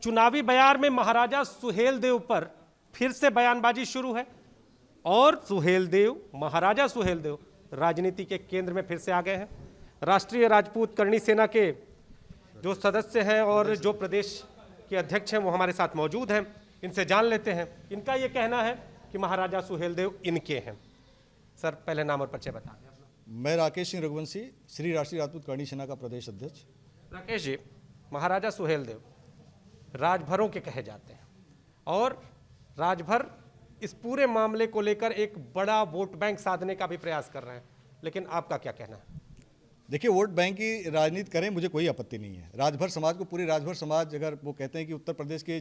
चुनावी बयार में महाराजा सुहेलदेव पर फिर से बयानबाजी शुरू है और महाराजा सुहेलदेव राजनीति के केंद्र में फिर से आ गए हैं। राष्ट्रीय राजपूत करणी सेना के जो सदस्य हैं और जो प्रदेश के अध्यक्ष हैं वो हमारे साथ मौजूद हैं, इनसे जान लेते हैं। इनका ये कहना है कि महाराजा सुहेलदेव इनके हैं। सर, पहले नाम और परिचय बता दें। मैं राकेश सिंह रघुवंशी, श्री राष्ट्रीय राजपूत करणी सेना का प्रदेश अध्यक्ष। राकेश जी, महाराजा सुहेलदेव राजभरों के कहे जाते हैं और राजभर इस पूरे मामले को लेकर एक बड़ा वोट बैंक साधने का भी प्रयास कर रहे हैं, लेकिन आपका क्या कहना है? देखिए, वोट बैंक की राजनीति करें, मुझे कोई आपत्ति नहीं है। राजभर समाज को, पूरे राजभर समाज, अगर वो कहते हैं कि उत्तर प्रदेश के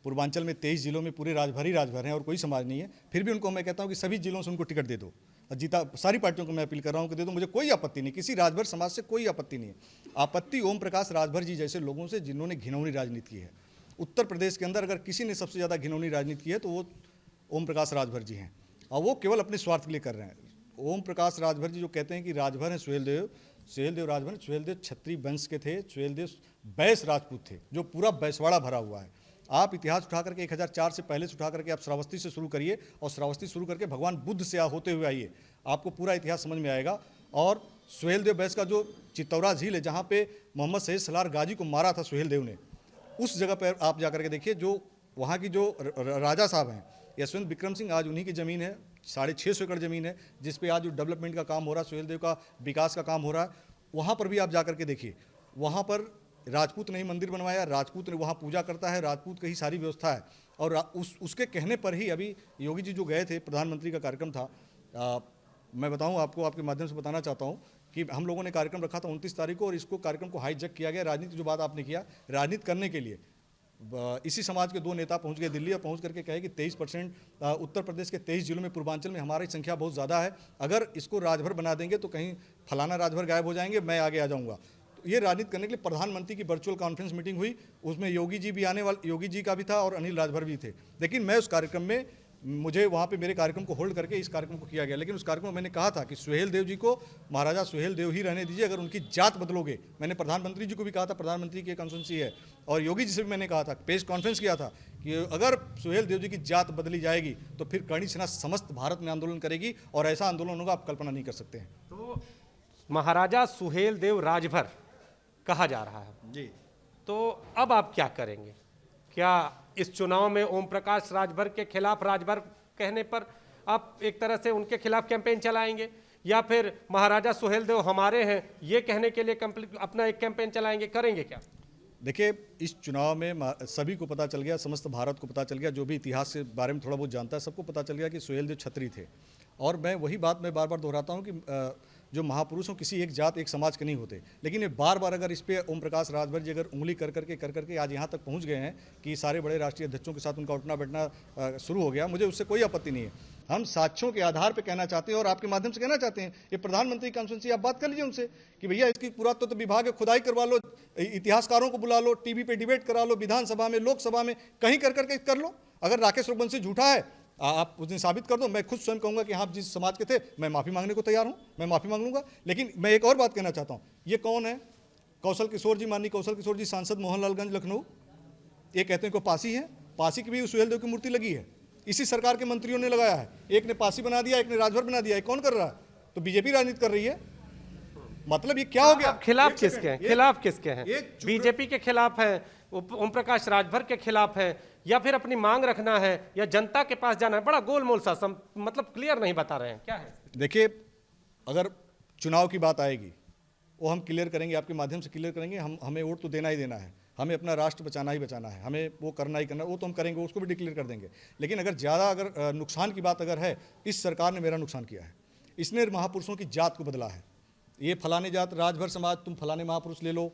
पूर्वांचल में 23 जिलों में पूरे राजभर ही राजभर हैं और कोई समाज नहीं है, फिर भी उनको मैं कहता हूं कि सभी जिलों से उनको टिकट दे दो। जीता सारी पार्टियों को मैं अपील कर रहा हूं कि दे दो, मुझे कोई आपत्ति नहीं, किसी राजभर समाज से कोई आपत्ति नहीं है। आपत्ति ओम प्रकाश राजभर जी जैसे लोगों से, जिन्होंने घिनौनी राजनीति की है। उत्तर प्रदेश के अंदर अगर किसी ने सबसे ज़्यादा घिनौनी राजनीति की है तो वो ओम प्रकाश राजभर जी हैं, और वो केवल अपने स्वार्थ के लिए कर रहे हैं। ओम प्रकाश राजभर जी जो कहते हैं कि राजभर हैं सुहेलदेव राजभर, सुहेलदेव क्षत्रिय वंश के थे, सुहेलदेव बैस राजपूत थे, जो पूरा बैसवाड़ा भरा हुआ है। आप इतिहास उठा करके 1004 से पहले से उठा करके आप श्रावस्ती से शुरू करिए और श्रावस्ती शुरू करके भगवान बुद्ध से होते हुए आइए, आपको पूरा इतिहास समझ में आएगा। और सुहेलदेव बैस का जो चित्तौरा झील है, जहाँ पे मोहम्मद सैयद सलार गाजी को मारा था सुहेलदेव ने, उस जगह पर आप जाकर के देखिए। जो वहाँ की जो राजा साहब हैं यशवंत विक्रम सिंह, आज उन्हीं की ज़मीन है, 650 एकड़ ज़मीन है, जिस पे आज जो डेवलपमेंट का काम हो रहा है, सुहेलदेव का विकास का काम हो रहा है, वहाँ पर भी आप जाकर के देखिए। वहाँ पर राजपूत ने ही मंदिर बनवाया, राजपूत ने वहाँ पूजा करता है, राजपूत की ही सारी व्यवस्था है। और उसके कहने पर ही अभी योगी जी जो गए थे, प्रधानमंत्री का कार्यक्रम था, मैं बताऊँ आपको, आपके माध्यम से बताना चाहता हूँ कि हम लोगों ने कार्यक्रम रखा था 29 तारीख को, और इसको कार्यक्रम को हाईजैक किया गया। राजनीति जो बात आपने किया, राजनीति करने के लिए इसी समाज के 2 नेता पहुंच गए दिल्ली और पहुंच करके कहे कि 23% उत्तर प्रदेश के 23 जिलों में पूर्वांचल में हमारी संख्या बहुत ज़्यादा है, अगर इसको राजभर बना देंगे तो कहीं फलाना राजभर गायब हो जाएंगे, मैं आगे आ जाऊंगा। तो ये राजनीति करने के लिए प्रधानमंत्री की वर्चुअल कॉन्फ्रेंस मीटिंग हुई, उसमें योगी जी भी आने वाले, योगी जी का भी था और अनिल राजभर भी थे। लेकिन मैं उस कार्यक्रम में, मुझे वहाँ पे मेरे कार्यक्रम को होल्ड करके इस कार्यक्रम को किया गया, लेकिन उस कार्यक्रम में मैंने कहा था कि सुहेलदेव जी को महाराजा सुहेलदेव ही रहने दीजिए, अगर उनकी जात बदलोगे। मैंने प्रधानमंत्री जी को भी कहा था, प्रधानमंत्री की कंसल्टेंसी है, और योगी जी से भी मैंने कहा था, प्रेस कॉन्फ्रेंस किया था कि अगर सुहेलदेव जी की जात बदली जाएगी तो फिर करणी सेना समस्त भारत में आंदोलन करेगी, और ऐसा आंदोलन होगा आप कल्पना नहीं कर सकते हैं। तो महाराजा सुहेलदेव राजभर कहा जा रहा है जी, तो अब आप क्या करेंगे? क्या इस चुनाव में ओम प्रकाश राजभर के खिलाफ, राजभर कहने पर आप एक तरह से उनके खिलाफ कैंपेन चलाएंगे, या फिर महाराजा सुहेलदेव हमारे हैं ये कहने के लिए अपना एक कैंपेन चलाएंगे? करेंगे क्या? देखिए, इस चुनाव में सभी को पता चल गया, समस्त भारत को पता चल गया, जो भी इतिहास के बारे में थोड़ा बहुत जानता है सबको पता चल गया कि सुहेलदेव क्षत्रिय थे। और मैं वही बात मैं बार बार दोहराता हूँ कि जो महापुरुष हों किसी एक जात एक समाज के नहीं होते, लेकिन ये बार बार अगर इस पे ओम प्रकाश राजभर जी अगर उंगली कर करके आज यहाँ तक पहुँच गए हैं कि सारे बड़े राष्ट्रीय अध्यक्षों के साथ उनका उठना बैठना शुरू हो गया, मुझे उससे कोई आपत्ति नहीं है। हम साक्ष्यों के आधार पर कहना चाहते हैं और आपके माध्यम से कहना चाहते हैं, ये प्रधानमंत्री कॉन्फ्रेंस, आप बात कर लीजिए उनसे कि भैया इसकी पुरातत्व विभाग है, खुदाई करवा लो, इतिहासकारों को बुला लो, टीवी पे डिबेट करा लो, विधानसभा में, लोकसभा में, कहीं करके कर लो। अगर राकेश रघुवंशी झूठा है आप उस दिन साबित कर दो, मैं खुद स्वयं कहूंगा कि हाँ जिस समाज के थे, मैं माफ़ी मांगने को तैयार हूं, मैं माफ़ी मांग लूंगा। लेकिन मैं एक और बात कहना चाहता हूं, ये कौन है? कौशल किशोर जी, माननीय कौशल किशोर जी, सांसद मोहनलालगंज लखनऊ, ये कहते हैं को पासी है, पासी की भी सुहेलदेव की मूर्ति लगी है, इसी सरकार के मंत्रियों ने लगाया है। एक ने पासी बना दिया, एक ने राजभर बना दिया, कौन कर रहा है? तो बीजेपी राजनीति कर रही है। मतलब ये क्या हो गया? खिलाफ किसके हैं? खिलाफ किसके हैं? बीजेपी के खिलाफ है, ओम प्रकाश राजभर के खिलाफ है, या फिर अपनी मांग रखना है, या जनता के पास जाना है? बड़ा गोलमोल सा मतलब क्लियर नहीं बता रहे हैं, क्या है? देखिए, अगर चुनाव की बात आएगी वो हम क्लियर करेंगे, आपके माध्यम से क्लियर करेंगे। हमें वोट तो देना ही देना है, हमें अपना राष्ट्र बचाना ही बचाना है, हमें वो करना ही करना है, वो तो हम करेंगे, उसको भी डिक्लेयर कर देंगे। लेकिन अगर ज़्यादा अगर नुकसान की बात अगर है, इस सरकार ने मेरा नुकसान किया है, इसने महापुरुषों की जात को बदला है। ये फलाने जात, राजभर समाज तुम फलाने महापुरुष ले लो,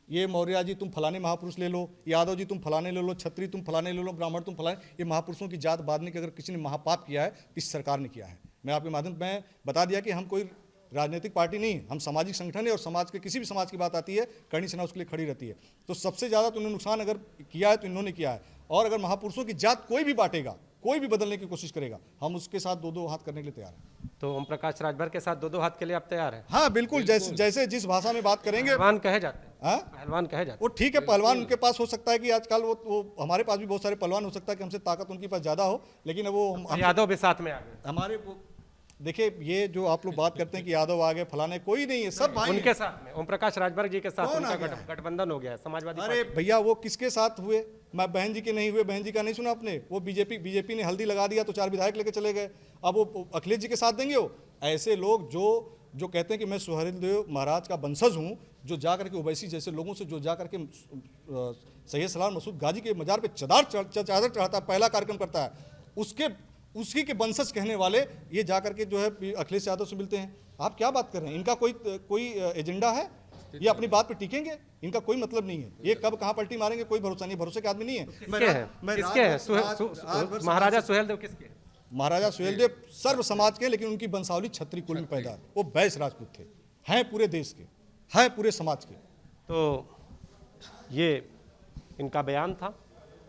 ये मौर्य जी तुम फलाने महापुरुष ले लो, यादव जी तुम फलाने ले लो, क्षत्रिय तुम फलाने ले लो, ब्राह्मण तुम फलाने, ये महापुरुषों की जात बांधने के अगर किसी ने महापाप किया है, इस सरकार ने किया है। मैं आपके माध्यम में बता दिया कि हम कोई राजनीतिक पार्टी नहीं, हम सामाजिक संगठन है, और समाज के किसी भी समाज की बात आती है, करणी सेना उसके लिए खड़ी रहती है। तो सबसे ज़्यादा तुमने नुकसान अगर किया है तो इन्होंने किया है, और अगर महापुरुषों की जात कोई भी बांटेगा कोई भी बदलने की कोशिश करेगा, हम उसके साथ दो दो हाथ करने के लिए तैयार हैं। तो ओम प्रकाश राजभर के साथ दो दो हाथ के लिए आप तैयार हैं? हाँ बिल्कुल, जैसे जैसे जिस भाषा में बात करेंगे। पहलवान कहे जाते हैं। हाँ? पहलवान कहे जाते वो ठीक है, पहलवान उनके पास हो सकता है कि आजकल वो हमारे पास भी बहुत सारे पहलवान हो सकता है कि हमसे ताकत उनके पास ज़्यादा हो, लेकिन वो हैं। यादव भी साथ में आ गए हमारे देखिए, ये जो आप लोग बात करते हैं कि यादव आ गए फलाने, कोई नहीं है, सब भाई उनके हैं। साथ में ओम प्रकाश राजभर जी के साथ कौन उनका आ गया है? गठबंधन हो गया है समाजवादी अरे भैया, वो किसके साथ हुए? मैं बहन जी के नहीं हुए, बहन जी का नहीं सुना आपने? वो बीजेपी ने हल्दी लगा दिया तो 4 विधायक लेके चले गए। अब वो अखिलेश जी के साथ देंगे? वो ऐसे लोग जो कहते हैं कि मैं सुहेलदेव महाराज का वंशज हूँ, जो जा करके ओवैसी जैसे लोगों से जो जा करके सैयद सलाम मसूद गाजी के मजार पे चादर चढ़ाता है, पहला कार्यक्रम करता है, उसी के वंशज कहने वाले ये जा करके जो है अखिलेश यादव से मिलते हैं। आप क्या बात कर रहे हैं? इनका कोई एजेंडा है? ये अपनी बात पे टिकेंगे? इनका कोई मतलब नहीं है। ये कब कहाँ पलटी मारेंगे कोई भरोसा नहीं, भरोसे के आदमी नहीं है। किसके हैं महाराजा सुहेलदेव? किसके? महाराजा सुहेलदेव सर्व समाज के, लेकिन उनकी वंशावली क्षत्रिय कुल में पैदा, वो वैश्य राजपूत थे, हैं पूरे देश के, हैं पूरे समाज के। तो ये इनका बयान था,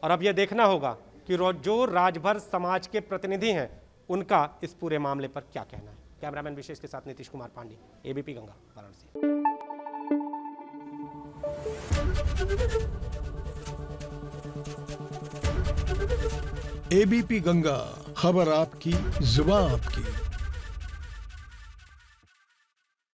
और अब ये देखना होगा कि जो राजभर समाज के प्रतिनिधि हैं उनका इस पूरे मामले पर क्या कहना है। कैमरामैन विशेष के साथ नीतीश कुमार पांडे, एबीपी गंगा, वाराणसी। एबीपी गंगा, खबर आपकी, जुबान आपकी।